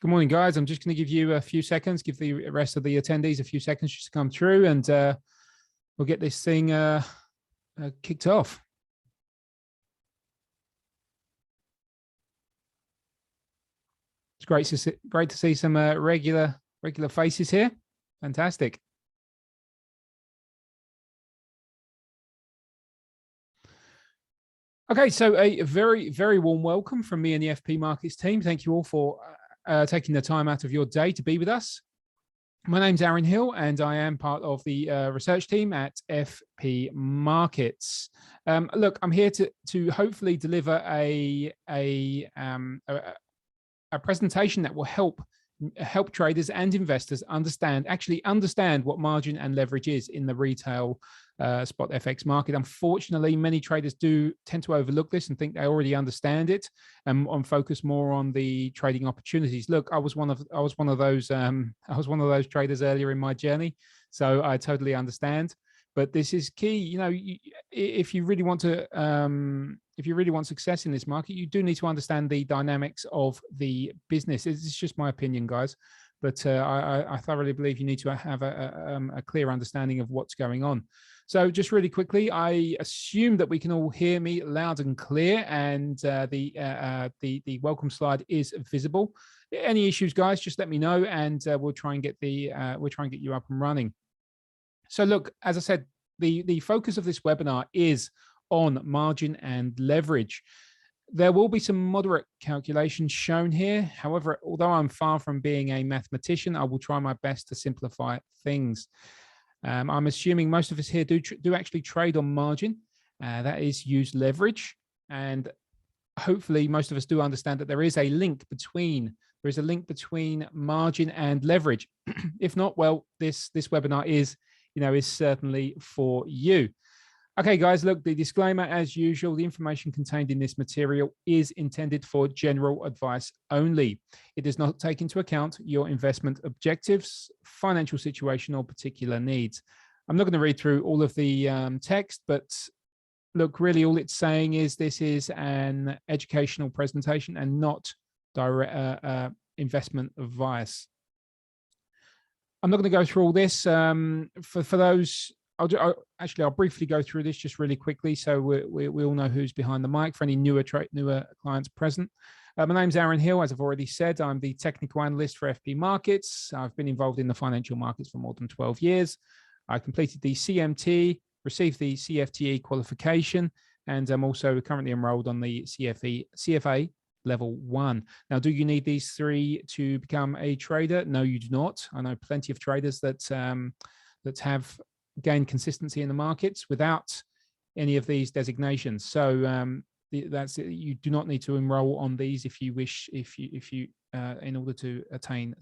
Good morning, guys. I'm just going to give you a few seconds, give the rest of the attendees a few seconds just to come through, and we'll get this thing kicked off. It's great to see some regular faces here. Fantastic. Okay, so a very warm welcome from me and the FP Markets team. Thank you all for taking the time out of your day to be with us. My name's Aaron Hill, and I am part of the research team at FP Markets. Look, I'm here to hopefully deliver a presentation that will help traders and investors understand what margin and leverage is in the retail spot FX market. Unfortunately, many traders do tend to overlook this and think they already understand it and focus more on the trading opportunities. Look, I was one of those traders earlier in my journey, so I totally understand. But this is key. You know, if you really want success in this market, you do need to understand the dynamics of the business. It's just my opinion, guys, but I thoroughly believe you need to have a clear understanding of what's going on. So just really quickly, I assume that we can all hear me loud and clear, and the welcome slide is visible. Any issues, guys, just let me know, and we'll try and get you up and running. So look, as I said, the focus of this webinar is on margin and leverage. There will be some moderate calculations shown here. However, although I'm far from being a mathematician, I will try my best to simplify things. I'm assuming most of us here do actually trade on margin. That is use leverage, and hopefully most of us do understand that there is a link between margin and leverage. If not, well, this webinar is certainly for you. Okay, guys, look, the disclaimer, as usual, the information contained in this material is intended for general advice only. It does not take into account your investment objectives, financial situation, or particular needs. I'm not going to read through all of the text, but look, really all it's saying is this is an educational presentation and not direct investment advice. I'm not going to go through all this. For those, I'll briefly go through this just really quickly, so we all know who's behind the mic for any newer clients present. My name's Aaron Hill. As I've already said, I'm the technical analyst for FP Markets. I've been involved in the financial markets for more than 12 years. I completed the CMT, received the CFTe qualification, and I'm also currently enrolled on the CFA level 1. Now, do you need these 3 to become a trader? No, you do not. I know plenty of traders that have gained consistency in the markets without any of these designations. So you do not need to enroll on these if you wish, in order to attain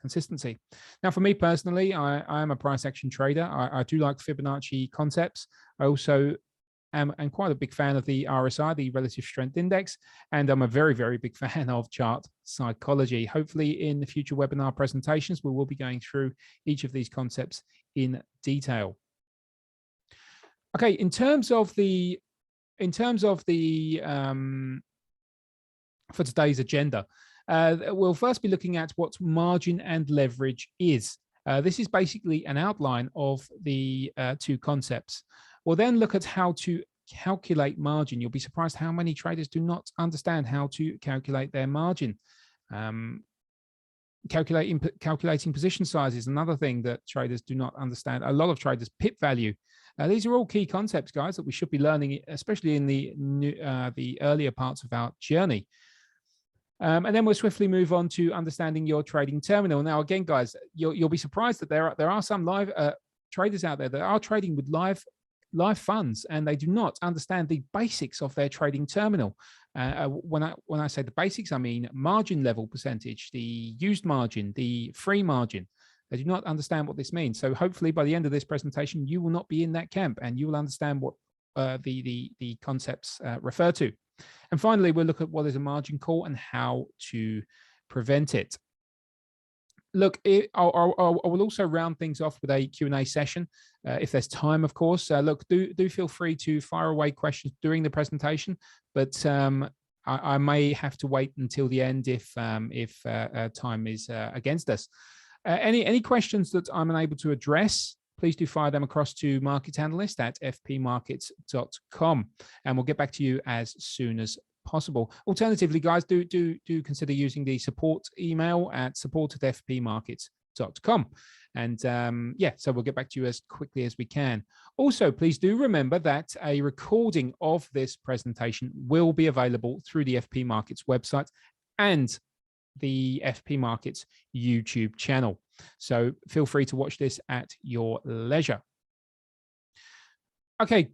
consistency. Now, for me personally, I am a price action trader. I do like Fibonacci concepts. I also am quite a big fan of the RSI, the Relative Strength Index, and I'm a very big fan of chart psychology. Hopefully in the future webinar presentations, we will be going through each of these concepts in detail. Okay, in terms of the for today's agenda, we'll first be looking at what margin and leverage is. This is basically an outline of the 2 concepts. We'll then look at how to calculate margin. You'll be surprised how many traders do not understand how to calculate their margin. Calculating position size is another thing that traders do not understand. A lot of traders pip value. These are all key concepts, guys, that we should be learning, especially in the earlier parts of our journey. And then we'll swiftly move on to understanding your trading terminal. Now, again, guys, you'll be surprised that there are some live traders out there that are trading with live funds, and they do not understand the basics of their trading terminal. When I say the basics, I mean margin level percentage, the used margin, the free margin. They do not understand what this means. So hopefully by the end of this presentation, you will not be in that camp, and you will understand what the concepts refer to. And finally, we'll look at what is a margin call and how to prevent it. Look, I will also round things off with a Q&A session if there's time, of course. Look, do feel free to fire away questions during the presentation, but I may have to wait until the end if time is against us. Any questions that I'm unable to address, please do fire them across to marketanalyst@fpmarkets.com, and we'll get back to you as soon as possible. Alternatively, guys, do consider using the support email at support@fpmarkets.com. And yeah, so we'll get back to you as quickly as we can. Also, please do remember that a recording of this presentation will be available through the FP Markets website and the FP Markets YouTube channel. So feel free to watch this at your leisure. Okay.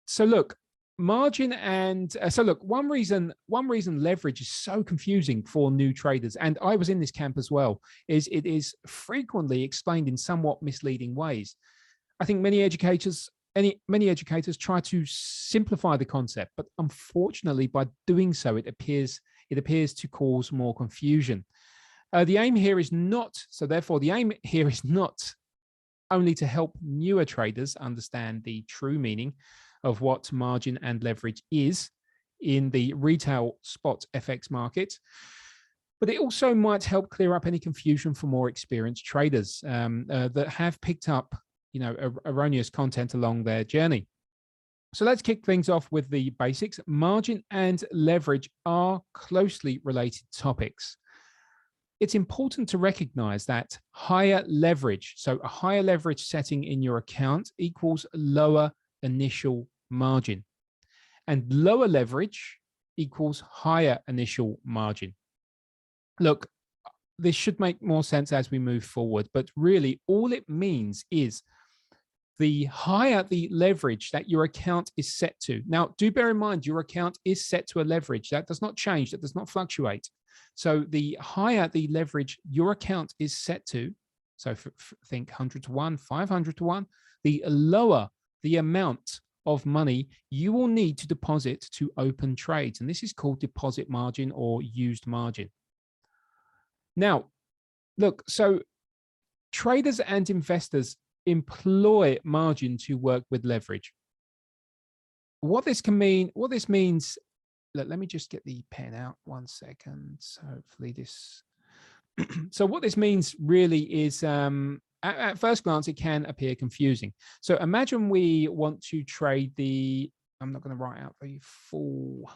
So look, margin and so look, one reason leverage is so confusing for new traders, and I was in this camp as well, is it is frequently explained in somewhat misleading ways. I think many educators try to simplify the concept, but unfortunately, by doing so, it appears to cause more confusion. The aim here is not only to help newer traders understand the true meaning of what margin and leverage is in the retail spot FX market, but it also might help clear up any confusion for more experienced traders that have picked up, erroneous content along their journey. So let's kick things off with the basics. Margin and leverage are closely related topics. It's important to recognize that higher leverage, so a higher leverage setting in your account, equals lower initial margin, and lower leverage equals higher initial margin. Look, this should make more sense as we move forward, but really all it means is the higher the leverage that your account is set to. Now, do bear in mind, your account is set to a leverage. That does not change, that does not fluctuate. So the higher the leverage your account is set to, so think 100 to 1, 500 to 1, the lower the amount of money you will need to deposit to open trades. And this is called deposit margin or used margin. Now, look, so traders and investors employ margin to work with leverage. What this means, let me just get the pen out 1 second. So hopefully this, so what this means really is, at first glance, it can appear confusing. So imagine we want to trade the, I'm not going to write out the full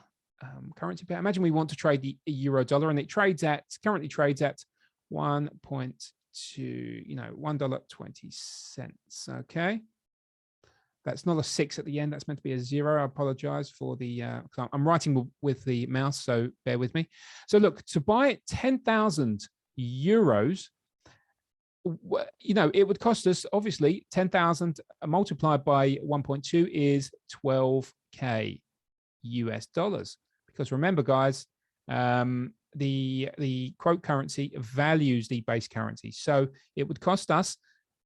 currency pair. Imagine we want to trade the euro dollar, and it currently trades at 1.2, $1.20. Okay. That's not a 6 at the end. That's meant to be a 0. I apologize for the, I'm writing with the mouse, so bear with me. So look, to buy 10,000 euros, it would cost us, obviously, 10,000 multiplied by 1.2 is 12K US dollars. Because remember, guys, the quote currency values the base currency. So it would cost us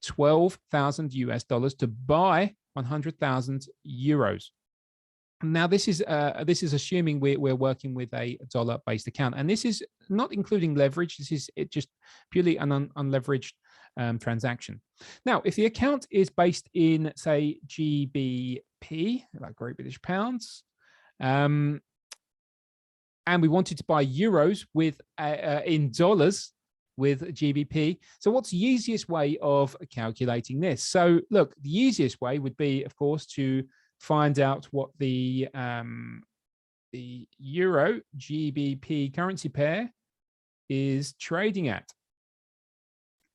12,000 US dollars to buy 100,000 euros. Now, this is assuming we're working with a dollar-based account, and this is not including leverage. This is just purely an unleveraged transaction. Now, if the account is based in, say, GBP, like Great British Pounds, and we wanted to buy euros with in dollars with GBP. So what's the easiest way of calculating this? So look, the easiest way would be, of course, to find out what the euro GBP currency pair is trading at.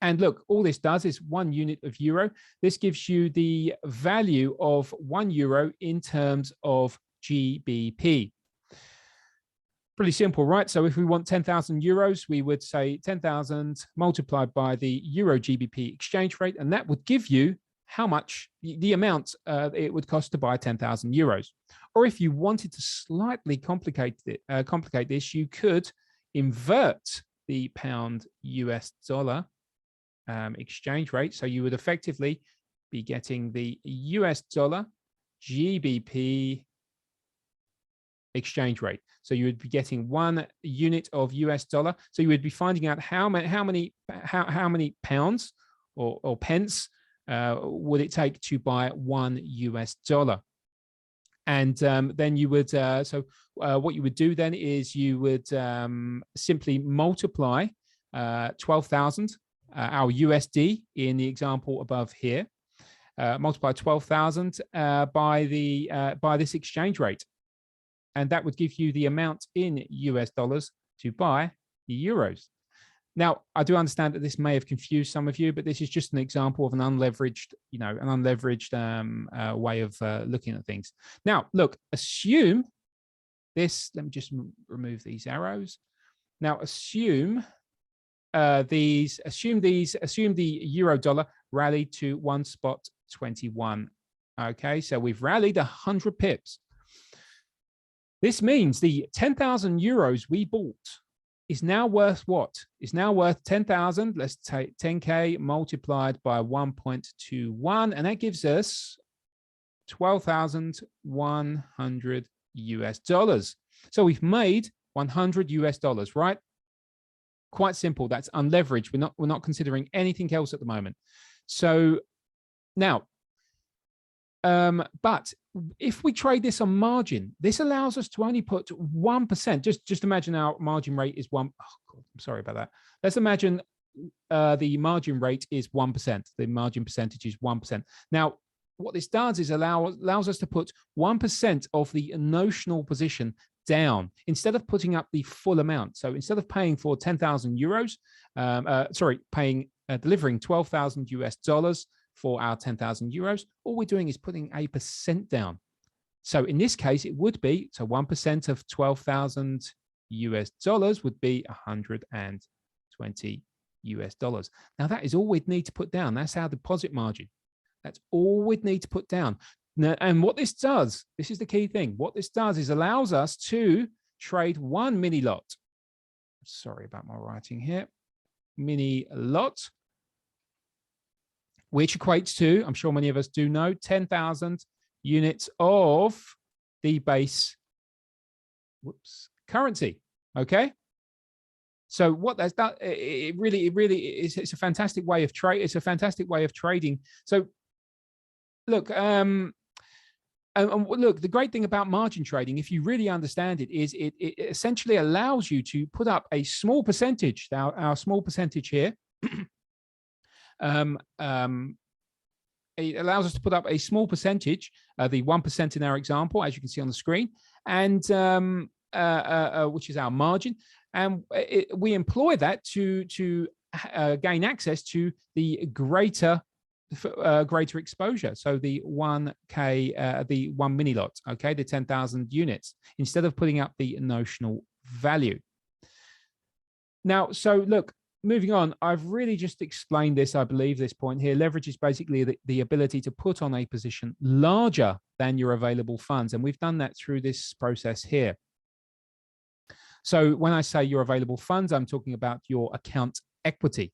And look, all this does is 1 unit of euro. This gives you the value of 1 euro in terms of GBP. Pretty simple, right? So if we want 10,000 euros, we would say 10,000 multiplied by the euro GBP exchange rate, and that would give you how much, the amount it would cost to buy 10,000 euros. Or if you wanted to slightly complicate this, you could invert the pound US dollar exchange rate. So you would effectively be getting the US dollar GBP exchange rate. So you would be getting 1 unit of US dollar. So you would be finding out how many pounds or pence would it take to buy 1 US dollar. And then you would, what you would do then is you would simply multiply 12,000, our USD in the example above here, multiply 12,000 by this exchange rate. And that would give you the amount in US dollars to buy the euros. Now, I do understand that this may have confused some of you, but this is just an example of an unleveraged, way of looking at things. Now, look, assume this. Let me just remove these arrows. Now, assume the euro dollar rallied to 1.21. Okay, so we've rallied 100 pips. This means the 10,000 euros we bought is now worth what? Is now worth 10,000. Let's take 10K multiplied by 1.21, and that gives us 12,100 US dollars. So we've made 100 US dollars, right? Quite simple. That's unleveraged. We're not considering anything else at the moment. So now, but if we trade this on margin, this allows us to only put 1%. Just imagine our margin rate is one. Oh God, I'm sorry about that. Let's imagine the margin rate is 1%. The margin percentage is 1%. Now, what this does is allows us to put 1% of the notional position down instead of putting up the full amount. So instead of paying for 10,000 euros, delivering 12,000 US dollars for our 10,000 euros, all we're doing is putting a percent down. So in this case, it would be, so 1% of 12,000 US dollars would be 120 US dollars. Now that is all we'd need to put down. That's our deposit margin. That's all we'd need to put down. Now, and what this does, this is the key thing. What this does is allows us to trade one mini lot. Sorry about my writing here. Mini lot, which equates to, I'm sure many of us do know, 10,000 units of the base currency. Okay. So what that's done, it really is. It's a fantastic way of trade. It's a fantastic way of trading. So look, look, the great thing about margin trading, if you really understand it, is it essentially allows you to put up a small percentage. Our small percentage here. It allows us to put up a small percentage, the 1% in our example, as you can see on the screen, and which is our margin, and we employ that to gain access to the greater exposure. So the 1K, the one mini lot, okay, the 10,000 units, instead of putting up the notional value. Now, so look, moving on, I've really just explained this, I believe, this point here. Leverage is basically the ability to put on a position larger than your available funds. And we've done that through this process here. So when I say your available funds, I'm talking about your account equity.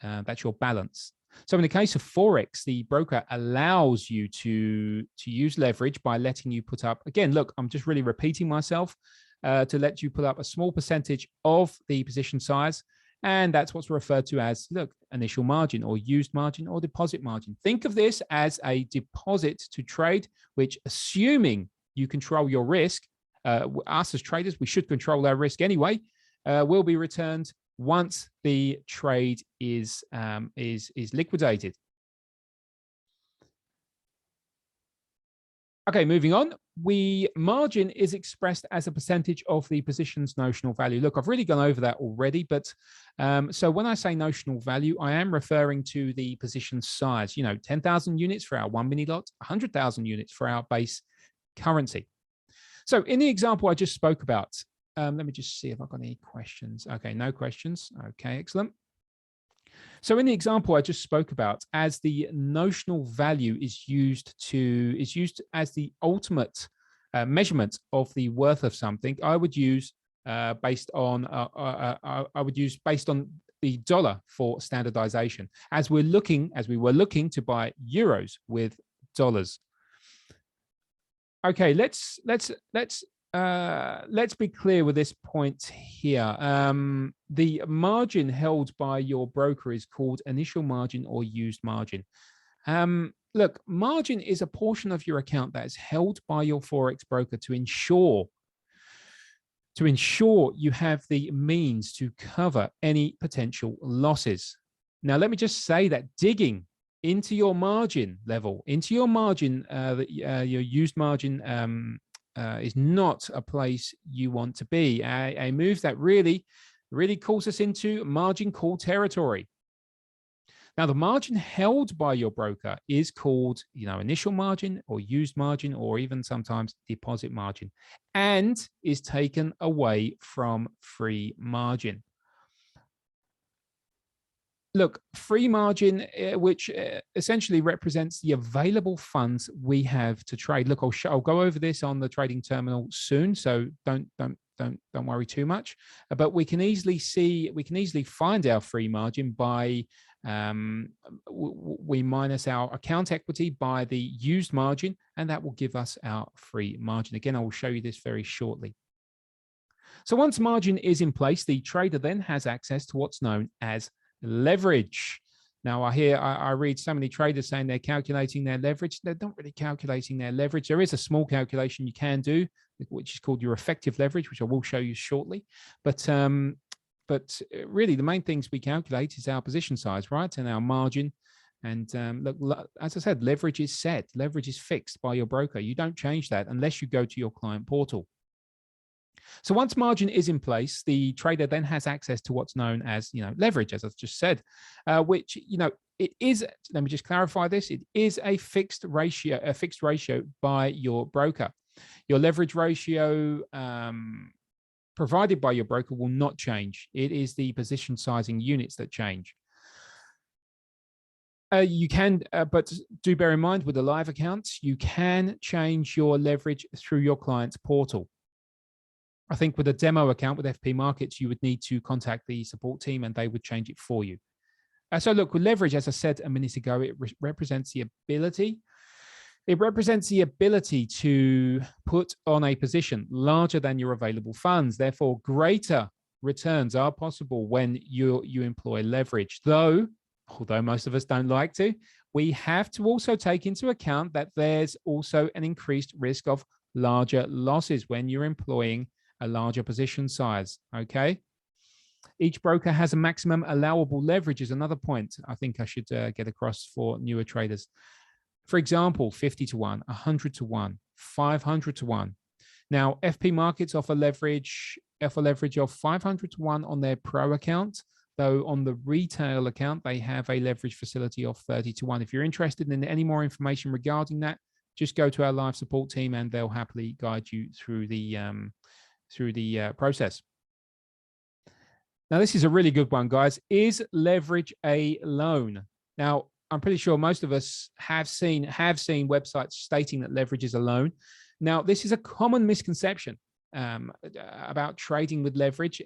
That's your balance. So in the case of Forex, the broker allows you to use leverage by letting you put up, again, look, I'm just really repeating myself, to let you put up a small percentage of the position size. And that's what's referred to as, look, initial margin or used margin or deposit margin. Think of this as a deposit to trade, which, assuming you control your risk, us as traders, we should control our risk anyway, will be returned once the trade is liquidated. Okay, moving on. Margin is expressed as a percentage of the position's notional value. Look, I've really gone over that already, but so when I say notional value, I am referring to the position size. 10,000 units for our one mini lot, 100,000 units for our base currency. So in the example I just spoke about, let me just see if I've got any questions. Okay, no questions. Okay, excellent. So in the example I just spoke about, as the notional value is used as the ultimate measurement of the worth of something, I would use based on the dollar for standardization, as we were looking to buy euros with dollars. Okay, let's be clear with this point here. The margin held by your broker is called initial margin or used margin. Look, margin is a portion of your account that is held by your Forex broker to ensure you have the means to cover any potential losses. Now, let me just say that digging into your margin level, into your margin, your used margin is not a place you want to be. A move that really calls us into margin call territory. Now, the margin held by your broker is called, initial margin or used margin, or even sometimes deposit margin, and is taken away from free margin. Look, free margin, which essentially represents the available funds we have to trade. Look, I'll go over this on the trading terminal soon, so don't worry too much. But we can easily find our free margin by we minus our account equity by the used margin, and that will give us our free margin. Again, I will show you this very shortly. So once margin is in place, the trader then has access to what's known as leverage. Now, I read so many traders saying they're calculating their leverage. They're not really calculating their leverage. There is a small calculation you can do, which is called your effective leverage, which I will show you shortly. But really, the main things we calculate is our position size, right, and our margin. And look, as I said, leverage is set. Leverage is fixed by your broker. You don't change that unless you go to your client portal. So once margin is in place, the trader then has access to what's known as, leverage, as I've just said, which, it is, let me just clarify this, it is a fixed ratio by your broker. Your leverage ratio provided by your broker will not change. It is the position sizing units that change. You can, but do bear in mind with the live accounts, you can change your leverage through your client's portal. I think with a demo account with FP Markets, you would need to contact the support team and they would change it for you. So look, with leverage, as I said a minute ago, it represents the ability. It represents the ability to put on a position larger than your available funds. Therefore, greater returns are possible when you employ leverage. Although most of us don't like to, we have to also take into account that there's also an increased risk of larger losses when you're employing a larger position size, okay? Each broker has a maximum allowable leverage is another point I think I should get across for newer traders. For example, 50 to 1, 100 to 1, 500 to 1. Now, FP Markets offer leverage of 500 to 1 on their pro account, though on the retail account, they have a leverage facility of 30 to 1. If you're interested in any more information regarding that, just go to our live support team and they'll happily guide you through the process. Now, this is a really good one, guys. Is leverage a loan? Now, I'm pretty sure most of us have seen websites stating that leverage is a loan. Now, this is a common misconception about trading with leverage.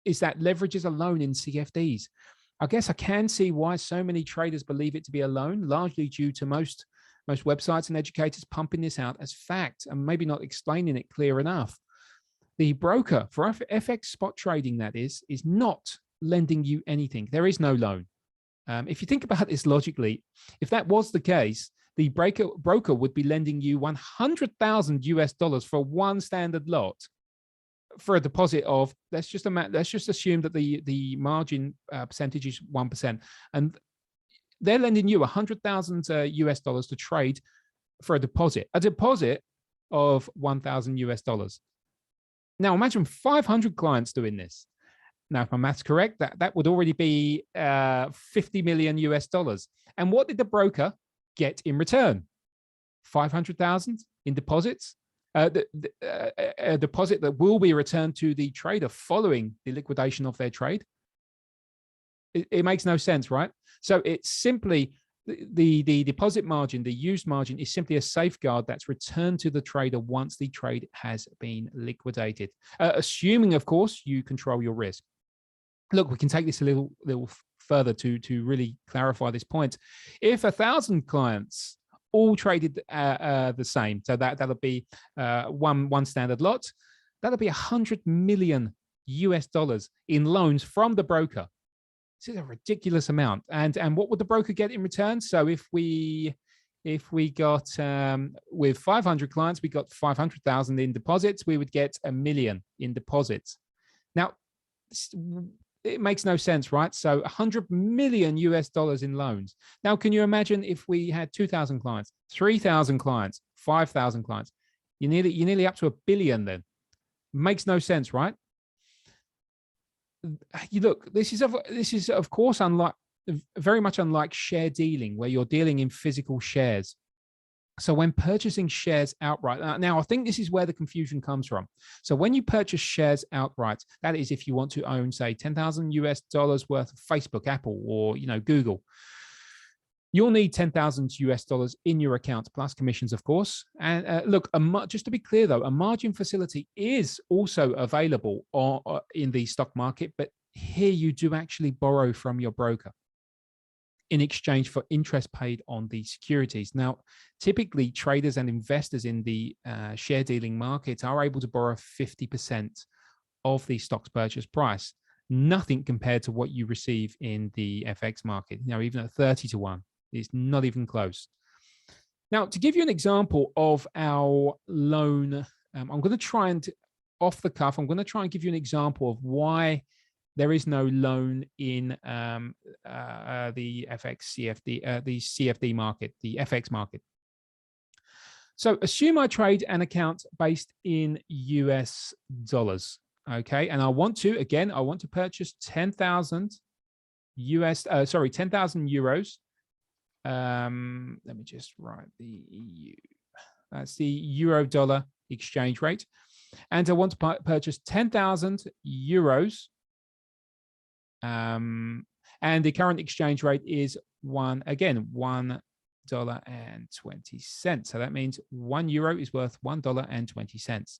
Is that leverage is a loan in CFDs? I guess I can see why so many traders believe it to be a loan, largely due to most websites and educators pumping this out as fact and maybe not explaining it clear enough. The broker for FX spot trading, that is not lending you anything. There is no loan. If you think about this logically, if that was the case, the broker would be lending you $100,000 for one standard lot for a deposit of, let's just assume that the margin percentage is 1%, and they're lending you $100,000 to trade for a deposit of $1,000. Now imagine 500 clients doing this. Now, if my math's correct, that would already be $50 million. And what did the broker get in return? 500,000 in deposits. A deposit that will be returned to the trader following the liquidation of their trade. It makes no sense, right? So it's simply the deposit margin, the used margin, is simply a safeguard that's returned to the trader once the trade has been liquidated, assuming, of course, you control your risk. Look, we can take this a little further to really clarify this point. If 1,000 clients all traded the same, so that'll be one standard lot, that'll be $100 million in loans from the broker. This is a ridiculous amount. And what would the broker get in return? So if we got with 500 clients, we got 500,000 in deposits, we would get $1 million in deposits. Now, it makes no sense, right? So 100 million US dollars in loans. Now, can you imagine if we had 2,000 clients, 3,000 clients, 5,000 clients? You're nearly up to $1 billion then. Makes no sense, right? You look, this is of course very much unlike share dealing, where you're dealing in physical shares. So when purchasing shares outright, now I think this is where the confusion comes from. So when you purchase shares outright, that is if you want to own, say, 10,000 US dollars worth of Facebook, Apple, or Google, you'll need 10,000 US dollars in your account plus commissions, of course. And look, just to be clear though, a margin facility is also available in the stock market, but here you do actually borrow from your broker in exchange for interest paid on the securities. Now, typically traders and investors in the share dealing market are able to borrow 50% of the stock's purchase price. Nothing compared to what you receive in the FX market. Even at 30 to 1, it's not even close. Now, to give you an example of our loan, I'm going to try and, off the cuff, I'm going to try and give you an example of why there is no loan in the CFD market, the FX market. So assume I trade an account based in US dollars, okay? And I want to purchase 10,000 10,000 euros. Let me just write the EU. That's the euro dollar exchange rate. And I want to purchase 10,000 euros. And the current exchange rate is $1.20. So that means €1 is worth $1.20.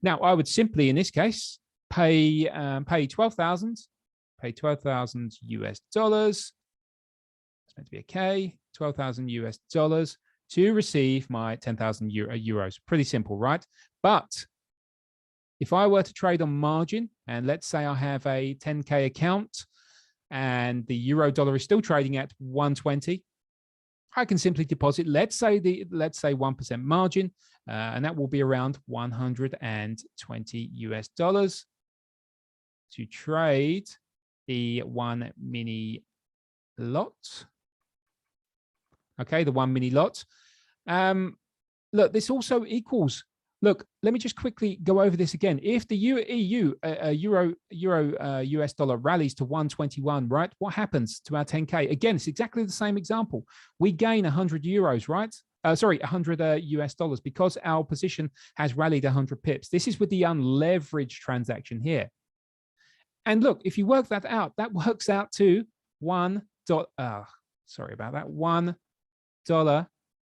Now, I would simply, in this case, pay 12,000 US dollars. It's meant to be a K, 12,000 US dollars to receive my 10,000 euros. Pretty simple, right? But if I were to trade on margin, and let's say I have a 10K account and the euro dollar is still trading at 120, I can simply deposit, let's say 1% margin, and that will be around 120 US dollars to trade the 1 mini lot. Okay, the 1 mini lot. Look, this also equals. Look, let me just quickly go over this again. If the euro US dollar rallies to 121, right? What happens to our 10K? Again, it's exactly the same example. We gain 100 euros, right? 100 US dollars because our position has rallied 100 pips. This is with the unleveraged transaction here. And look, if you work that out, that works out to $1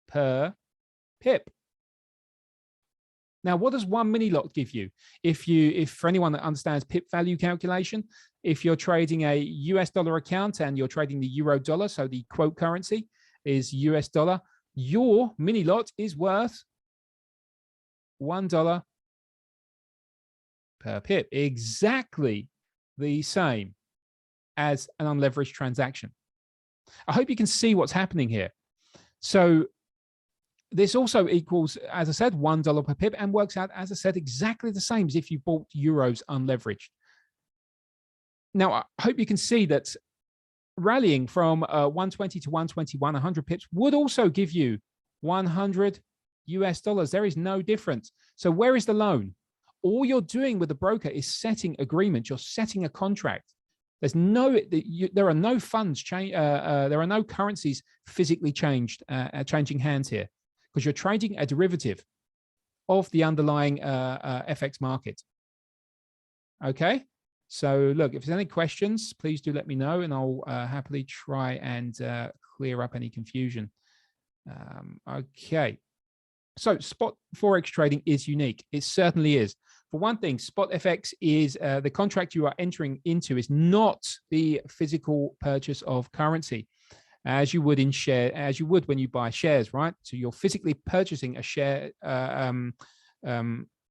per pip. Now, what does 1 mini lot give you? If for anyone that understands pip value calculation, if you're trading a US dollar account and you're trading the euro dollar, so the quote currency is US dollar, your mini lot is worth $1 per pip, exactly the same as an unleveraged transaction. I hope you can see what's happening here. So this also equals, as I said, $1 per pip and works out, as I said, exactly the same as if you bought euros unleveraged. Now, I hope you can see that rallying from 120 to 121, 100 pips would also give you 100 US dollars. There is no difference. So where is the loan? All you're doing with the broker is setting agreement. You're setting a contract. There are no funds there are no currencies physically changing hands here, because you're trading a derivative of the underlying FX market. Okay, so look, if there's any questions, please do let me know, and I'll happily try and clear up any confusion. Okay, so spot Forex trading is unique. It certainly is. For one thing, spot FX is the contract you are entering into is not the physical purchase of currency, as you would when you buy shares, right? So you're physically purchasing a share,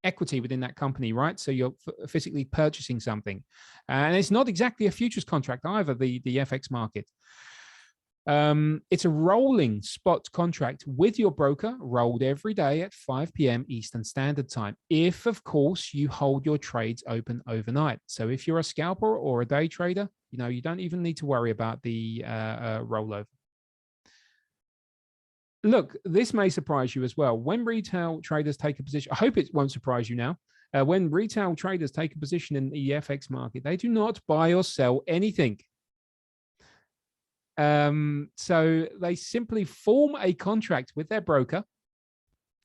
equity within that company, right? So you're physically purchasing something. And it's not exactly a futures contract either, the FX market. It's a rolling spot contract with your broker, rolled every day at 5 p.m. Eastern Standard Time, if, of course, you hold your trades open overnight. So if you're a scalper or a day trader, you don't even need to worry about the rollover. Look, this may surprise you as well. When retail traders take a position, I hope it won't surprise you now. When retail traders take a position in the FX market, they do not buy or sell anything. So they simply form a contract with their broker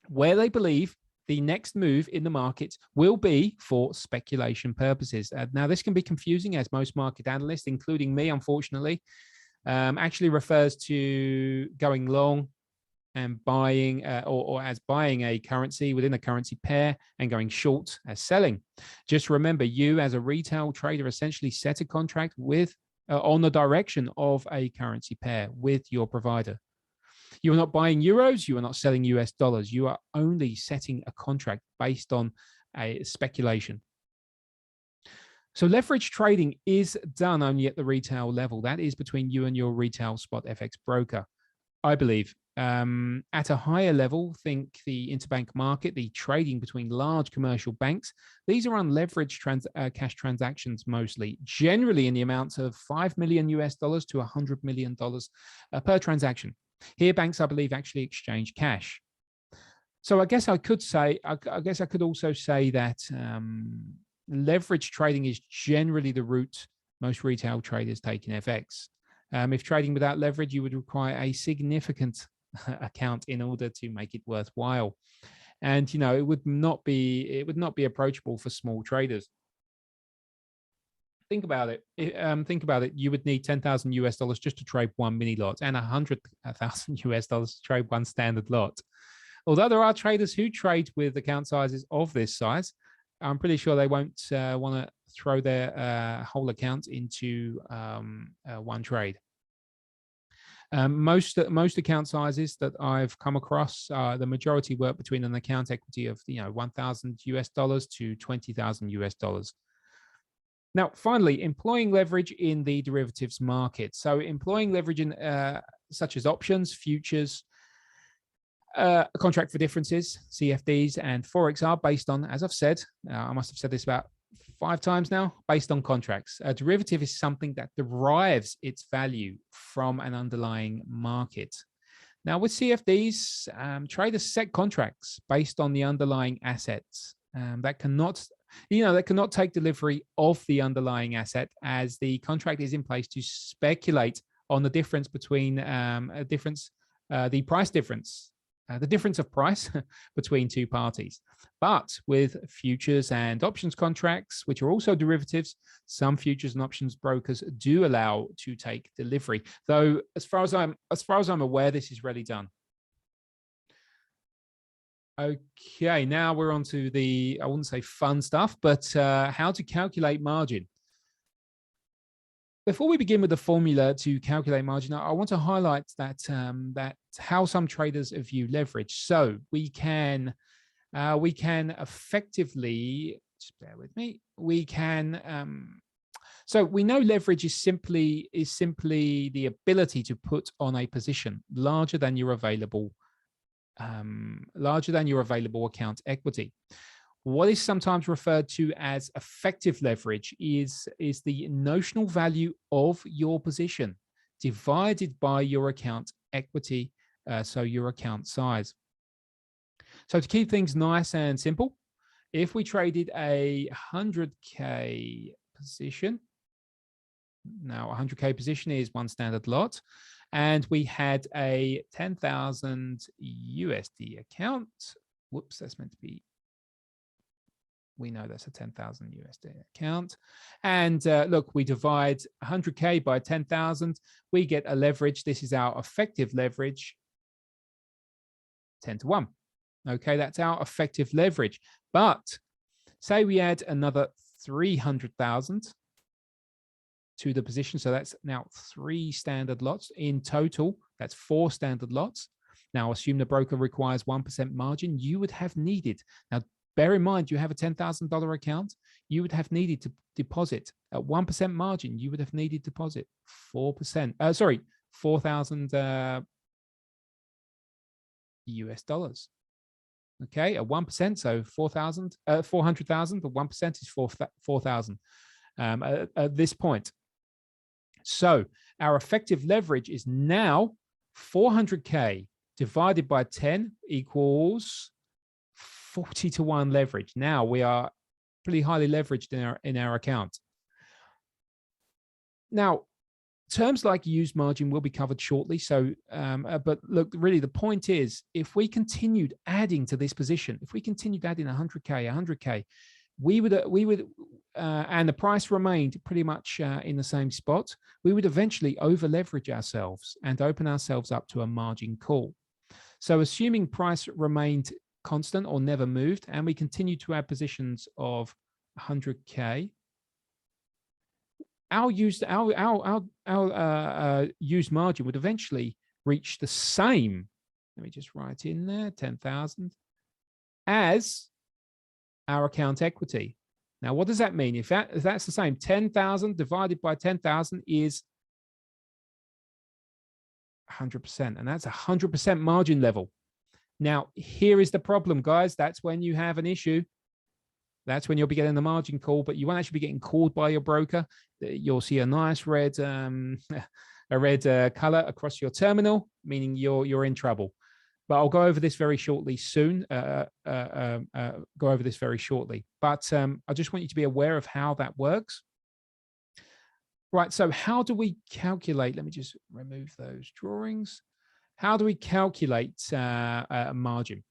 where they believe the next move in the market will be for speculation purposes. Now, this can be confusing, as most market analysts, including me, unfortunately, actually refers to going long and buying or as buying a currency within a currency pair and going short as selling. Just remember, you as a retail trader essentially set a contract with on the direction of a currency pair with your provider. You are not buying euros, you are not selling US dollars. You are only setting a contract based on a speculation. So leverage trading is done only at the retail level. That is between you and your retail spot FX broker, I believe. At a higher level, think the interbank market, the trading between large commercial banks. These are unleveraged cash transactions mostly, generally in the amounts of $5 million US to $100 million per transaction. Here, banks, I believe, actually exchange cash. So I guess I could also say that leverage trading is generally the route most retail traders take in FX. If trading without leverage, you would require a significant account in order to make it worthwhile, and it would not be approachable for small traders. Think about it. You would need $10,000 US just to trade one mini lot, and $100,000 US to trade one standard lot. Although there are traders who trade with account sizes of this size, I'm pretty sure they won't want to throw their whole account into one trade. Most account sizes that I've come across, the majority work between an account equity of $1,000 US to $20,000 US. Now, finally, employing leverage in the derivatives market. So employing leverage in such as options, futures, a contract for differences, CFDs, and Forex are based on, as I've said, I must have said this about 5 times now, based on contracts. A derivative is something that derives its value from an underlying market. Now, with CFDs, traders set contracts based on the underlying assets that cannot take delivery of the underlying asset, as the contract is in place to speculate on the difference between the price difference. The difference of price between two parties. But with futures and options contracts, which are also derivatives, some futures and options brokers do allow to take delivery. Though, as far as I'm aware, this is rarely done. Okay, now we're on to the, I wouldn't say fun stuff, but how to calculate margin. Before we begin with the formula to calculate margin, I want to highlight that how some traders view leverage. So we can effectively, just bear with me. So we know leverage is simply the ability to put on a position larger than your available account equity. What is sometimes referred to as effective leverage is the notional value of your position divided by your account equity, so your account size. So to keep things nice and simple, if we traded a 100K position, now 100K position is one standard lot, and we had a 10,000 USD account. Whoops, that's meant to be. We know that's a 10,000 USD account. And look, we divide 100K by 10,000. We get a leverage. This is our effective leverage, 10 to 1. Okay, that's our effective leverage. But say we add another 300,000 to the position. So that's now 3 standard lots. In total, that's 4 standard lots. Now, assume the broker requires 1% margin. You would have needed, now bear in mind, you have a $10,000 account, you would have needed to deposit at 1% margin. You would have needed to deposit 4%. 4,000 US dollars. Okay, at 1%, so 400,000. But 1% is 4,000 at this point. So our effective leverage is now 400K divided by 10 equals 40 to 1 leverage. Now we are pretty highly leveraged in our account. Now, terms like used margin will be covered shortly. So, but look, really the point is, if we continued adding to this position, if we continued adding 100K, we would, and the price remained pretty much in the same spot, we would eventually over leverage ourselves and open ourselves up to a margin call. So assuming price remained constant or never moved, and we continue to add positions of 100K, our used margin would eventually reach the same. Let me just write in there 10,000 as our account equity. Now, what does that mean? If that's the same, 10,000 divided by 10,000 is 100%, and that's 100% margin level. Now, here is the problem, guys. That's when you have an issue. That's when you'll be getting the margin call, but you won't actually be getting called by your broker. You'll see a nice red, color across your terminal, meaning you're in trouble. But I'll go over this very shortly soon. Go over this very shortly. But I just want you to be aware of how that works. Right. So how do we calculate? Let me just remove those drawings. How do we calculate a margin?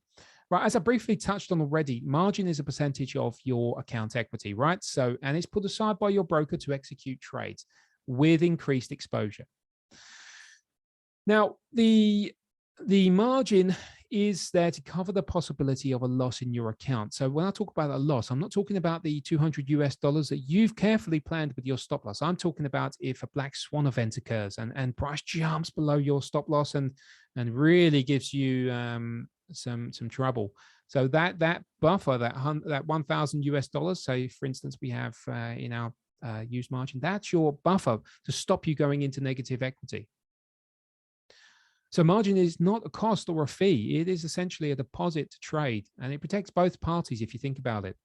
Right, as I briefly touched on already, margin is a percentage of your account equity, right? So, and it's put aside by your broker to execute trades with increased exposure. Now, the margin is there to cover the possibility of a loss in your account. So when I talk about a loss, I'm not talking about the 200 US dollars that you've carefully planned with your stop loss. I'm talking about if a black swan event occurs and price jumps below your stop loss and really gives you some trouble. So that buffer, that 1,000 US dollars, say for instance we have in our used margin, that's your buffer to stop you going into negative equity. So margin is not a cost or a fee. It is essentially a deposit to trade, and it protects both parties if you think about it.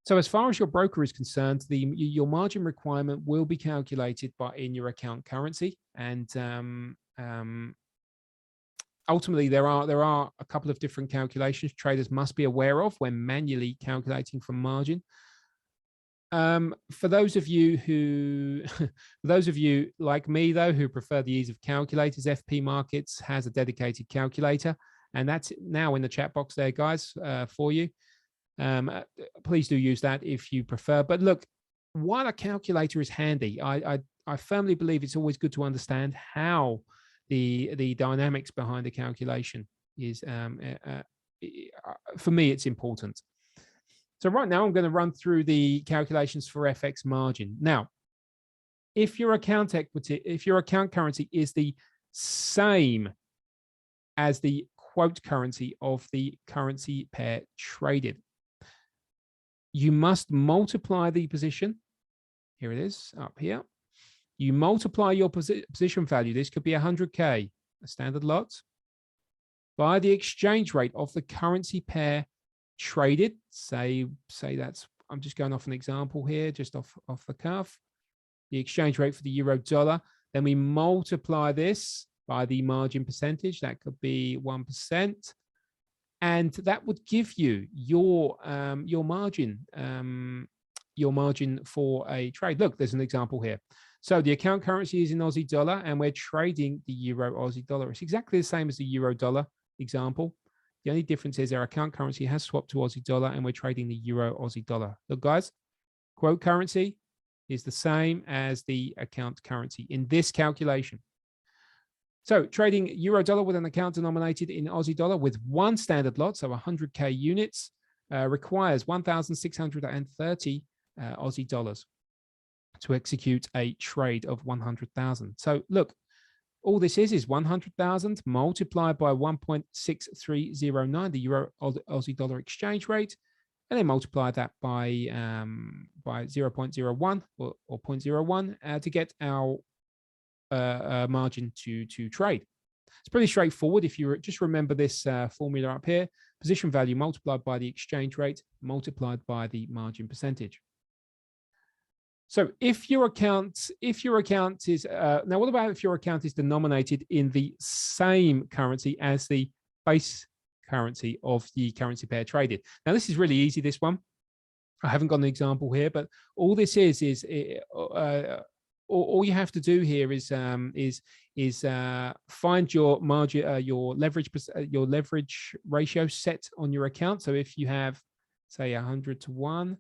So as far as your broker is concerned, your margin requirement will be calculated in your account currency, and ultimately there are a couple of different calculations traders must be aware of when manually calculating for margin. For those of you like me though, who prefer the ease of calculators, FP Markets has a dedicated calculator, and that's now in the chat box there, guys, for you. Please do use that if you prefer. But look, while a calculator is handy, I firmly believe it's always good to understand how the dynamics behind the calculation is. For me, it's important. So right now I'm going to run through the calculations for FX margin. Now, if your account currency is the same as the quote currency of the currency pair traded, you must multiply the position. Here it is up here. You multiply your position value. This could be 100K, a standard lot, by the exchange rate of the currency pair traded. Say that's, I'm just going off an example here, just off the cuff, the exchange rate for the euro dollar. Then we multiply this by the margin percentage. That could be 1%, and that would give you your margin for a trade. Look, there's an example here. So the account currency is in Aussie dollar, and we're trading the euro Aussie dollar. It's exactly the same as the euro dollar example. The only difference is our account currency has swapped to Aussie dollar, and we're trading the euro Aussie dollar. Look, guys, quote currency is the same as the account currency in this calculation. So trading euro dollar with an account denominated in Aussie dollar with one standard lot, so 100K units, requires 1,630 Aussie dollars to execute a trade of 100,000. So look, all this is 100,000 multiplied by 1.6309, the euro Aussie dollar exchange rate, and then multiply that by 0.01 or 0.01 to get our margin to trade. It's pretty straightforward. If you just remember this formula up here: position value multiplied by the exchange rate multiplied by the margin percentage. So if your account is now, what about if your account is denominated in the same currency as the base currency of the currency pair traded? Now, this is really easy, this one. I haven't got an example here, but all this is all you have to do here is find your margin, your leverage ratio set on your account. So if you have, say, 100 to 1,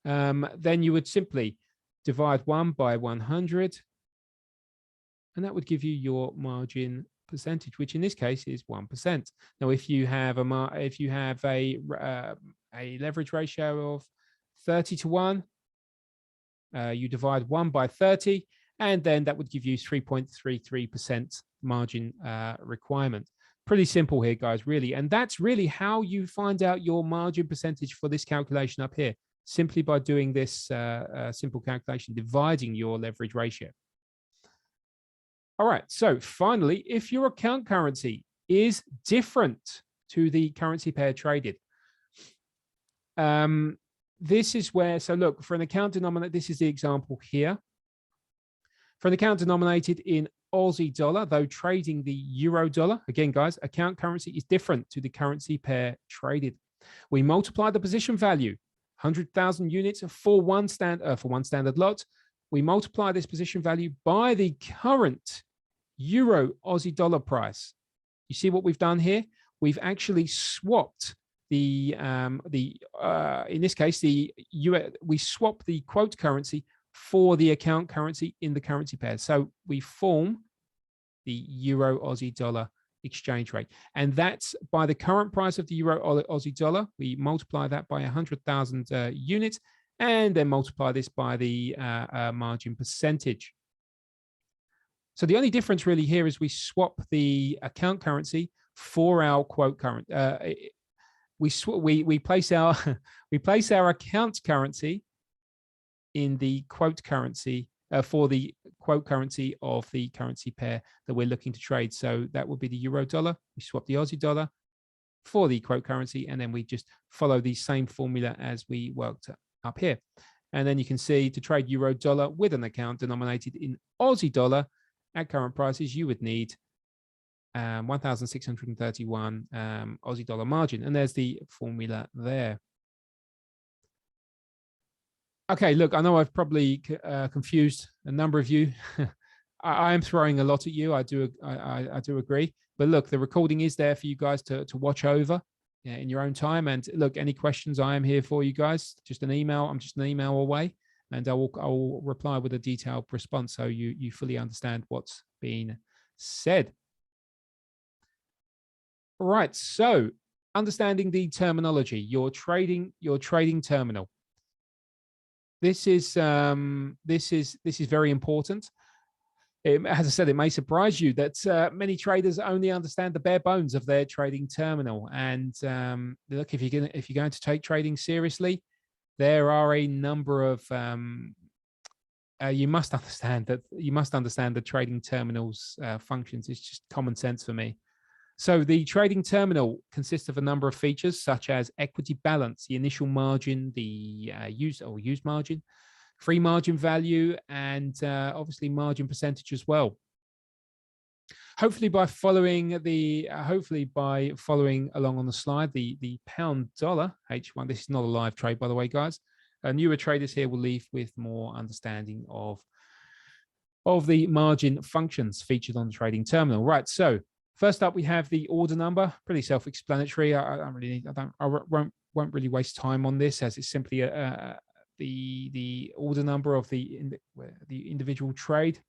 then you would simply divide 1 by 100, and that would give you your margin percentage, which in this case is 1%. Now, if you have a leverage ratio of 30 to 1, you divide 1 by 30, and then that would give you 3.33% margin requirement. Pretty simple here, guys, really. And that's really how you find out your margin percentage for this calculation up here, simply by doing this simple calculation, dividing your leverage ratio. All right, so finally, if your account currency is different to the currency pair traded, this is where, so look, for an account denominated, this is the example here. For an account denominated in Aussie dollar, though trading the euro dollar, again, guys, account currency is different to the currency pair traded. We multiply the position value, 100,000 units for one standard lot. We multiply this position value by the current euro Aussie dollar price. You see what we've done here? We've actually swapped in this case, we swap the quote currency for the account currency in the currency pair. So we form the euro Aussie dollar exchange rate. And that's by the current price of the euro Aussie dollar. We multiply that by 100,000 units, and then multiply this by the margin percentage. So the only difference really here is we swap the account currency for our quote current. We place our account currency in the quote currency for the quote currency of the currency pair that we're looking to trade. So that would be the euro dollar. We swap the Aussie dollar for the quote currency, and then we just follow the same formula as we worked up here. And then you can see, to trade euro dollar with an account denominated in Aussie dollar at current prices, you would need 1,631 Aussie dollar margin. And there's the formula there. Okay, look, I know I've probably confused a number of you. I am throwing a lot at you. I do agree. But look, the recording is there for you guys to watch over in your own time. And look, any questions, I am here for you guys. Just an email. I'm just an email away, and I will reply with a detailed response so you fully understand what's being said. Right. So understanding the terminology, your trading terminal. This is very important. As I said, it may surprise you that many traders only understand the bare bones of their trading terminal. And look, if you're going to take trading seriously, there are a number of you must understand the trading terminal's functions. It's just common sense for me. So the trading terminal consists of a number of features, such as equity balance, the initial margin, the used margin, free margin value, and obviously margin percentage as well. Hopefully by following along on the slide, the pound dollar H1, this is not a live trade, by the way, guys. Newer traders here will leave with more understanding of the margin functions featured on the trading terminal. Right, so first up, we have the order number. Pretty self-explanatory. I won't really waste time on this, as it's simply the order number of the individual trade.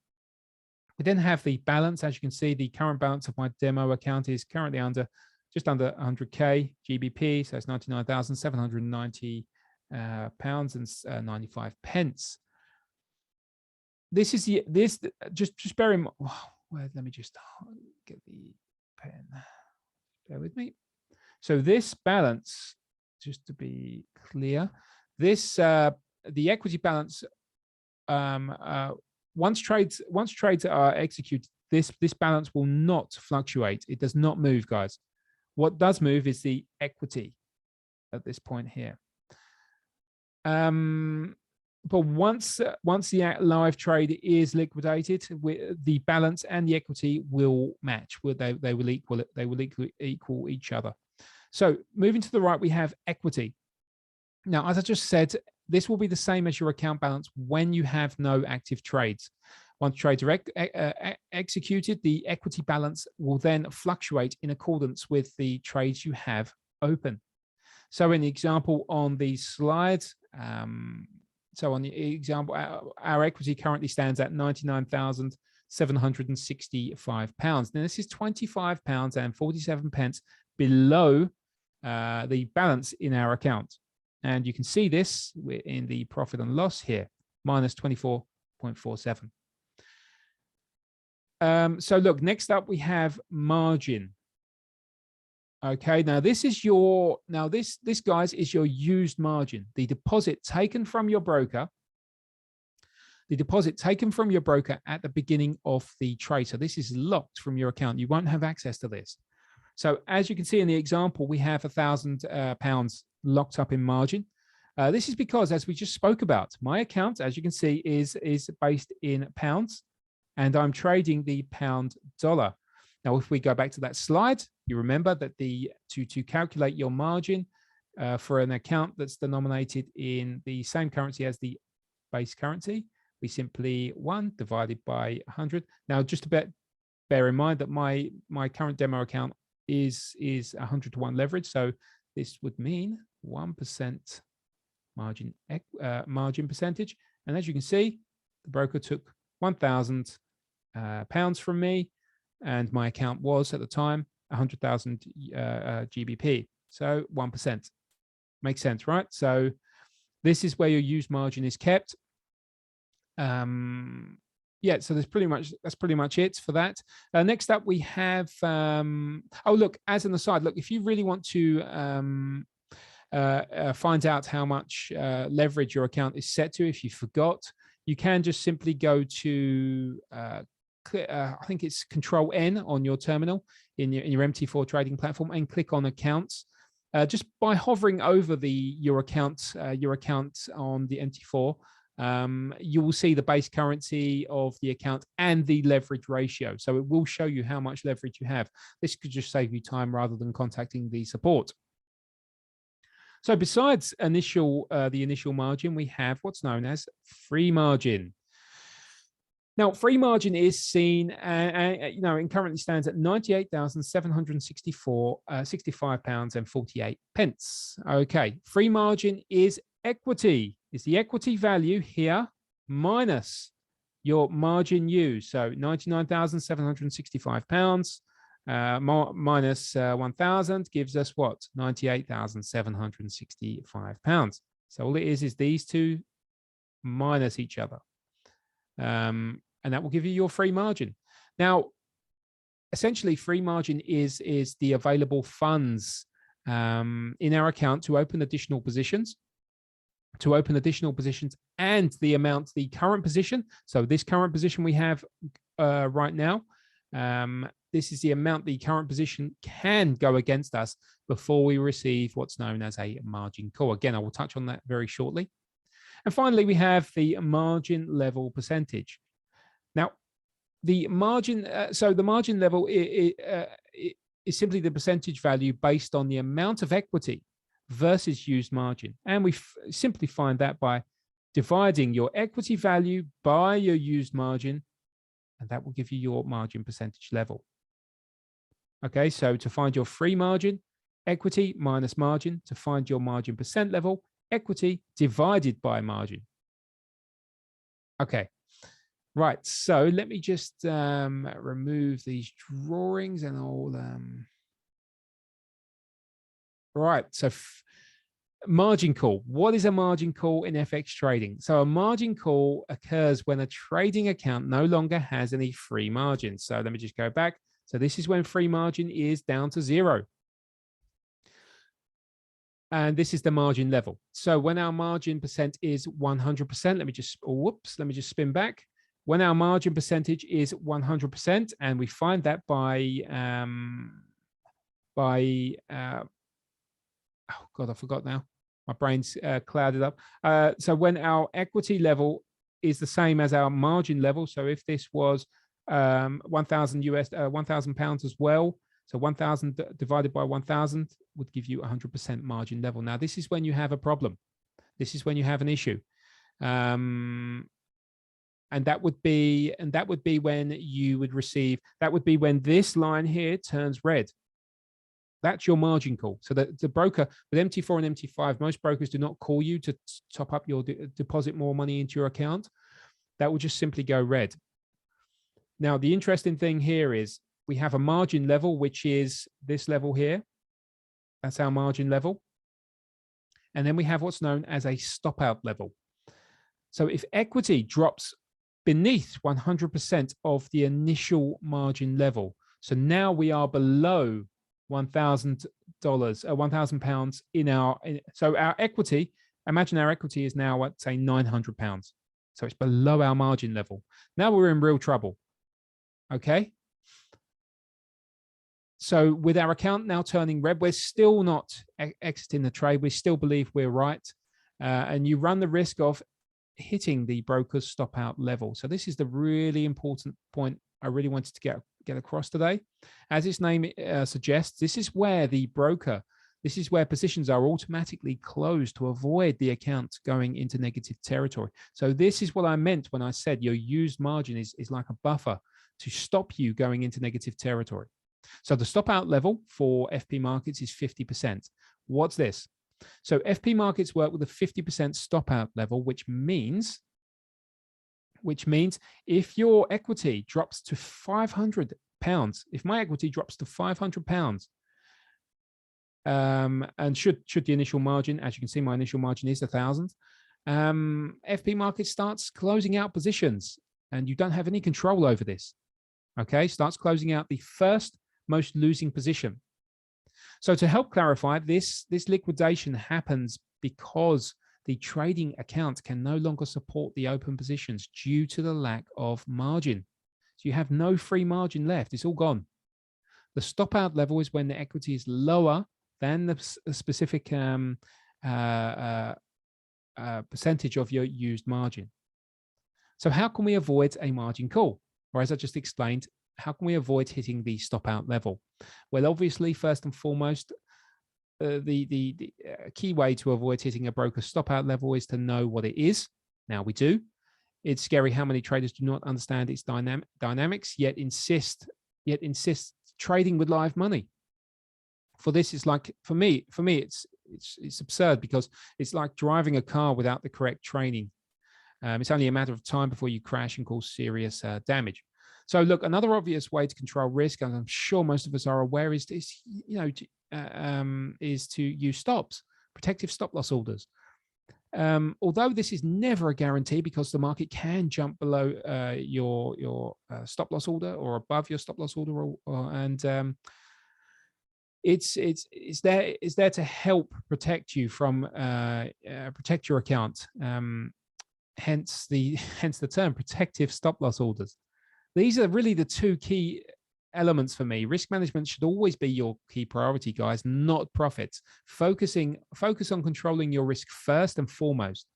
We then have the balance. As you can see, the current balance of my demo account is currently just under 100k GBP, so it's 99,790 pounds and 95 pence. This is just bear in mind. let me just get the pen. Bear with me. So this balance, just to be clear, this the equity balance, once trades are executed, this balance will not fluctuate. It does not move, guys. What does move is the equity at this point here. But once the live trade is liquidated, the balance and the equity will match. They will equal each other. So moving to the right, we have equity. Now, as I just said, this will be the same as your account balance when you have no active trades. Once trades are executed, the equity balance will then fluctuate in accordance with the trades you have open. So in the example on the slide, so on the example, our equity currently stands at £99,765. Now this is £25.47 below the balance in our account. And you can see this in the profit and loss here, minus 24.47. So look, next up we have margin. Okay, now this is this guys is your used margin, the deposit taken from your broker. The deposit taken from your broker at the beginning of the trade. So this is locked from your account. You won't have access to this. So as you can see in the example, we have £1,000 locked up in margin. This is because, as we just spoke about, my account, as you can see, is based in pounds, and I'm trading the pound dollar. Now, if we go back to that slide, you remember that to calculate your margin for an account that's denominated in the same currency as the base currency, we simply 1 divided by 100. Now, just to bear in mind that my current demo account is 100 to 1 leverage, so this would mean 1% margin percentage. And as you can see, the broker took £1,000 from me, and my account was at the time 100,000 GBP. So 1%. Makes sense, right? So this is where your used margin is kept. Yeah, so that's pretty much it for that. Next up, we have oh, look, as an aside, look, if you really want to find out how much leverage your account is set to, if you forgot, you can just simply go to I think it's Control N on your terminal in your MT4 trading platform, and click on accounts. Just by hovering over your account on the MT4, you will see the base currency of the account and the leverage ratio. So it will show you how much leverage you have. This could just save you time rather than contacting the support. So besides the initial margin, we have what's known as free margin. Now, free margin is seen, it currently stands at £98,765.48. Okay, free margin is equity. Is the equity value here minus your margin used. So £99,765 minus 1,000 gives us what? £98,765. So all it is these two minus each other. And that will give you your free margin. Now, essentially, free margin is the available funds in our account to open additional positions. And the amount, the current position. So this current position we have right now, this is the amount the current position can go against us before we receive what's known as a margin call. Again, I will touch on that very shortly. And finally, we have the margin level percentage. Now, the margin, so the margin level is simply the percentage value based on the amount of equity versus used margin. And we simply find that by dividing your equity value by your used margin, and that will give you your margin percentage level. Okay, so to find your free margin, equity minus margin. To find your margin percent level, equity divided by margin. Okay, right. So let me just remove these drawings and I'll. Right. So Margin call. What is a margin call in FX trading? So a margin call occurs when a trading account no longer has any free margin. So let me just go back. So this is when free margin is down to 0. And this is the margin level. So when our margin percent is 100%, let me just spin back. When our margin percentage is 100%, and we find that by oh God, I forgot now. My brain's clouded up. So when our equity level is the same as our margin level, so if this was 1,000 £1,000 as well, so 1,000 divided by 1,000 would give you 100% margin level. Now, this is when you have a problem. This is when you have an issue. And that would be when you would receive, that would be when this line here turns red. That's your margin call. So the broker with MT4 and MT5, most brokers do not call you to top up your deposit more money into your account. That will just simply go red. Now, the interesting thing here is we have a margin level, which is this level here. That's our margin level. And then we have what's known as a stop out level. So if equity drops beneath 100% of the initial margin level, so now we are below $1,000, £1,000 so our equity, imagine our equity is now at say £900. So it's below our margin level. Now we're in real trouble. Okay. So with our account now turning red, we're still not exiting the trade. We still believe we're right. And you run the risk of hitting the broker's stop out level. So this is the really important point I really wanted to get across today. As its name suggests, this is where positions are automatically closed to avoid the account going into negative territory. So this is what I meant when I said your used margin is like a buffer to stop you going into negative territory. So the stop out level for FP markets is 50%. What's this? So FP markets work with a 50% stop out level, which means if your equity drops to £500, if my equity drops to £500, and should the initial margin, as you can see, my initial margin is 1,000, FP market starts closing out positions, and you don't have any control over this. Okay, starts closing out the first most losing position. So to help clarify, this liquidation happens because the trading account can no longer support the open positions due to the lack of margin. So you have no free margin left. It's all gone. The stop out level is when the equity is lower than the specific percentage of your used margin. So how can we avoid a margin call? Or as I just explained, how can we avoid hitting the stop out level? Well, obviously, first and foremost, the key way to avoid hitting a broker stop out level is to know what it is. Now we do. It's scary how many traders do not understand its dynamics, yet insist trading with live money. For this, it's like for me, it's absurd because it's like driving a car without the correct training. It's only a matter of time before you crash and cause serious damage. So look, another obvious way to control risk, and I'm sure most of us are aware, is to use stops, protective stop loss orders. Although this is never a guarantee because the market can jump below your stop loss order or above your stop loss order, and it's there to help protect you from protect your account. Hence the term protective stop loss orders. These are really the two key elements for me. Risk management should always be your key priority, guys, not profits. Focus on controlling your risk first and foremost.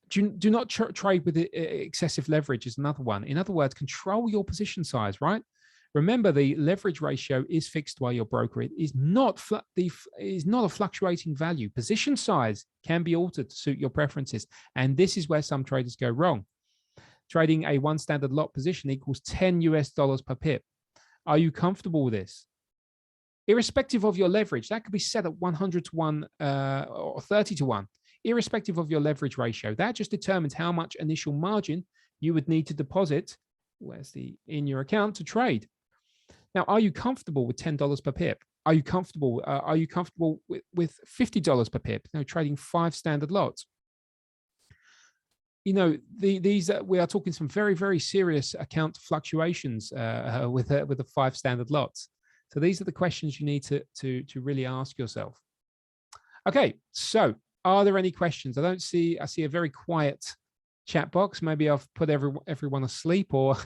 Do not trade with excessive leverage is another one. In other words, control your position size, right? Remember, the leverage ratio is fixed by your broker. It is not a fluctuating value. Position size can be altered to suit your preferences, and this is where some traders go wrong. Trading a one standard lot position equals $10 per pip. Are you comfortable with this? Irrespective of your leverage, that could be set at 100 to 1 or 30 to 1. Irrespective of your leverage ratio, that just determines how much initial margin you would need to deposit in your account to trade. Now, are you comfortable with $10 per pip? Are you comfortable? Are you comfortable with $50 per pip? Trading 5 standard lots. These we are talking some very, very serious account fluctuations with the 5 standard lots. So these are the questions you need to really ask yourself. Okay, so are there any questions? I see a very quiet chat box. Maybe I've put everyone asleep, or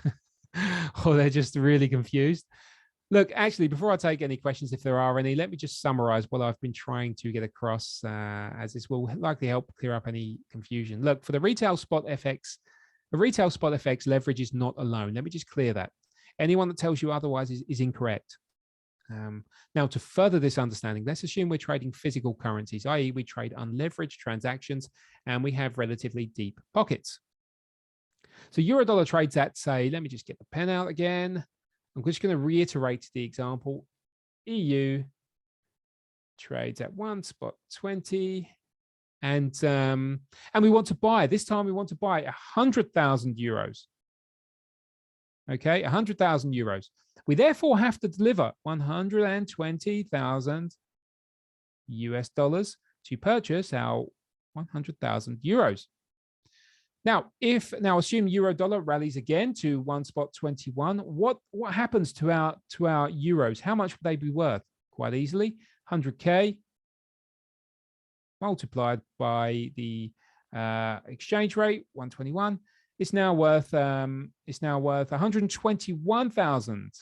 or they're just really confused. Look, actually, before I take any questions, if there are any, let me just summarize what I've been trying to get across, as this will likely help clear up any confusion. Look, for the retail spot FX, the retail spot FX leverage is not alone. Let me just clear that. Anyone that tells you otherwise is incorrect. Now, to further this understanding, let's assume we're trading physical currencies, i.e. we trade unleveraged transactions and we have relatively deep pockets. So euro dollar trades at, say, let me just get the pen out again. I'm just going to reiterate the example. EU trades at 1.20, and we want to buy. This time we want to buy 100,000 euros. Okay, 100,000 euros. We therefore have to deliver 120,000 US dollars to purchase our 100,000 euros. Now, assume euro dollar rallies again to 1.21. What happens to our euros? How much would they be worth? Quite easily, 100K multiplied by the exchange rate, 121. It's now worth 121,000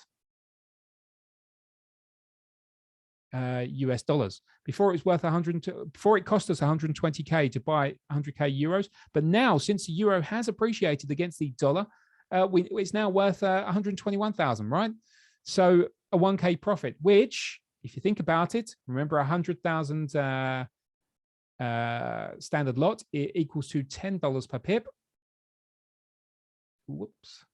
US dollars. Before it was worth before it cost us 120K to buy 100K euros. But now, since the euro has appreciated against the dollar, it's now worth 121,000, right? So a 1K profit, which, if you think about it, remember 100,000 standard lot, it equals to $10 per pip. Whoops.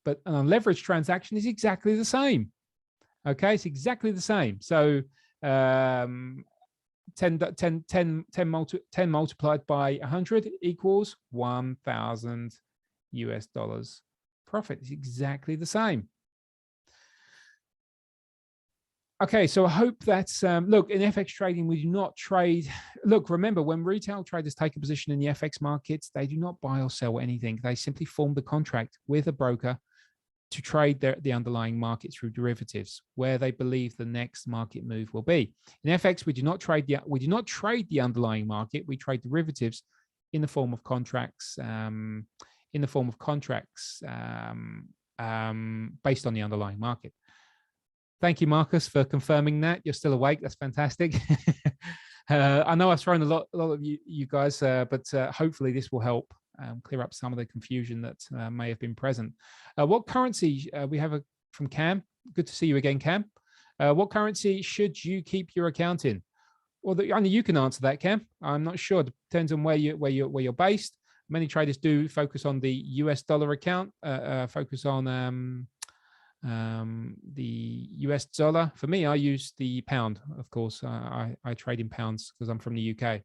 But an unleveraged transaction is exactly the same. Okay, it's exactly the same. So 10 multiplied by 100 equals 1,000 US dollars profit. It's exactly the same. Okay, so I hope that's, look, in FX trading, we do not trade. Look, remember, when retail traders take a position in the FX markets, they do not buy or sell anything. They simply form the contract with a broker to trade the underlying market through derivatives, where they believe the next market move will be. In FX, we do not trade the underlying market. We trade derivatives in the form of contracts, based on the underlying market. Thank you, Marcus, for confirming that. You're still awake. That's fantastic. I know I've thrown a lot of you guys, but hopefully this will help clear up some of the confusion that may have been present. What currency we have from Cam? Good to see you again, Cam. What currency should you keep your account in? Well, only you can answer that, Cam. I'm not sure. It depends on where you're based. Many traders do focus on the US dollar account, focus on the US dollar. For me, I use the pound, of course. I trade in pounds because I'm from the UK.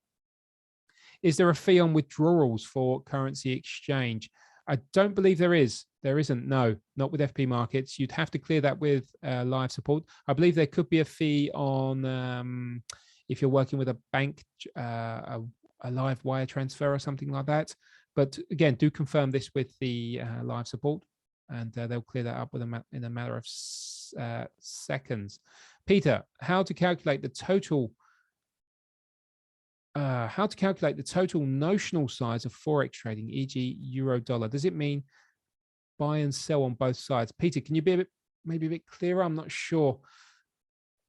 Is there a fee on withdrawals for currency exchange? I don't believe there is. There isn't. No, not with FP markets. You'd have to clear that with live support. I believe there could be a fee on if you're working with a bank, a live wire transfer or something like that. But again, do confirm this with the live support, and they'll clear that up in a matter of seconds. Peter, how to calculate the total notional size of Forex trading, e.g. euro dollar? Does it mean buy and sell on both sides? Peter, can you be maybe a bit clearer? I'm not sure.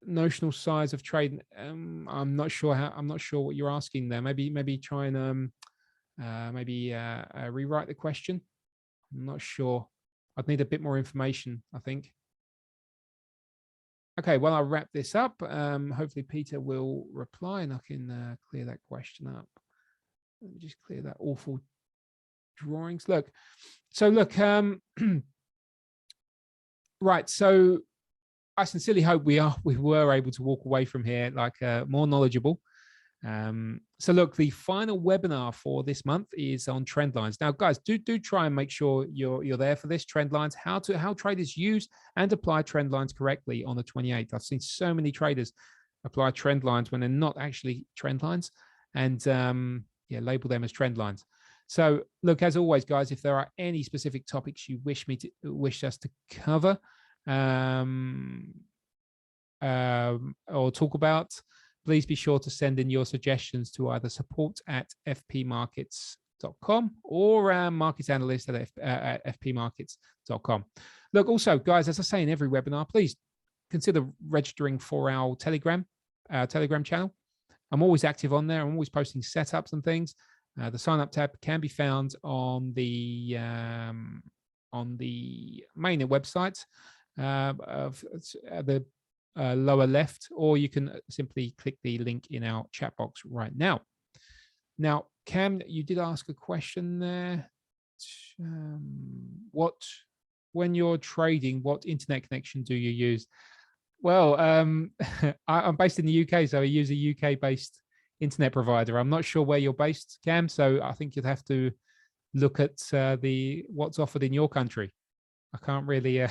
Notional size of trade. I'm not sure what you're asking there. Maybe try and rewrite the question. I'm not sure. I'd need a bit more information, I think. Okay, well, I'll wrap this up. Hopefully Peter will reply and I can clear that question up. Let me just clear that awful drawings. Look, right. So I sincerely hope we were able to walk away from here like more knowledgeable. So look, the final webinar for this month is on trend lines. Now, guys, do try and make sure you're there for this. Trend lines, how traders use and apply trend lines correctly on the 28th. I've seen so many traders apply trend lines when they're not actually trend lines, and yeah, label them as trend lines. So look, as always, guys, if there are any specific topics you wish us to cover or talk about, please be sure to send in your suggestions to either support@fpmarkets.com or marketsanalyst@fpmarkets.com. Look, also, guys, as I say in every webinar, please consider registering for our Telegram channel. I'm always active on there. I'm always posting setups and things. The sign up tab can be found on the main website of the lower left, or you can simply click the link in our chat box right now. Now, Cam, you did ask a question there. When you're trading, what internet connection do you use? Well, I'm based in the UK, so I use a UK-based internet provider. I'm not sure where you're based, Cam, so I think you'd have to look at what's offered in your country. I can't really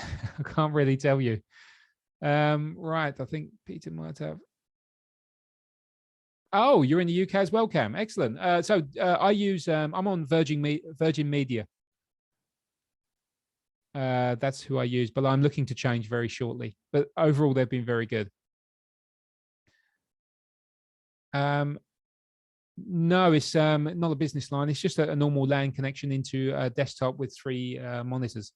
tell you. Right, I think Peter might have. Oh, you're in the UK as well, Cam. Excellent. So I use. I'm on Virgin Media. That's who I use, but I'm looking to change very shortly. But overall, they've been very good. No, it's not a business line. It's just a normal LAN connection into a desktop with 3 monitors.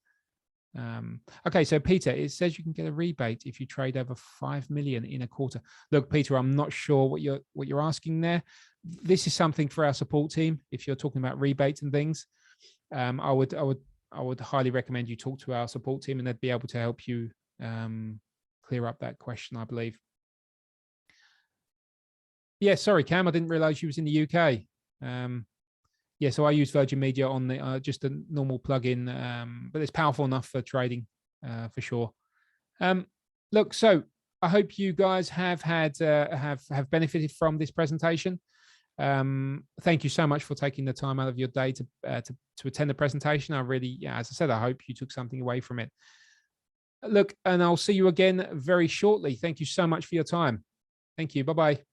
Okay, so Peter, it says you can get a rebate if you trade over 5 million in a quarter. Look, Peter, I'm not sure what you're asking there. This is something for our support team. If you're talking about rebates and things, I would highly recommend you talk to our support team, and they'd be able to help you clear up that question, I believe. Yeah, sorry, Cam, I didn't realize you was in the UK. Yeah, so I use Virgin Media on the just a normal plugin, but it's powerful enough for trading for sure. Look, so I hope you guys have had have benefited from this presentation. Thank you so much for taking the time out of your day to attend the presentation. I really, yeah, as I said, I hope you took something away from it. Look, and I'll see you again very shortly. Thank you so much for your time. Thank you. Bye-bye.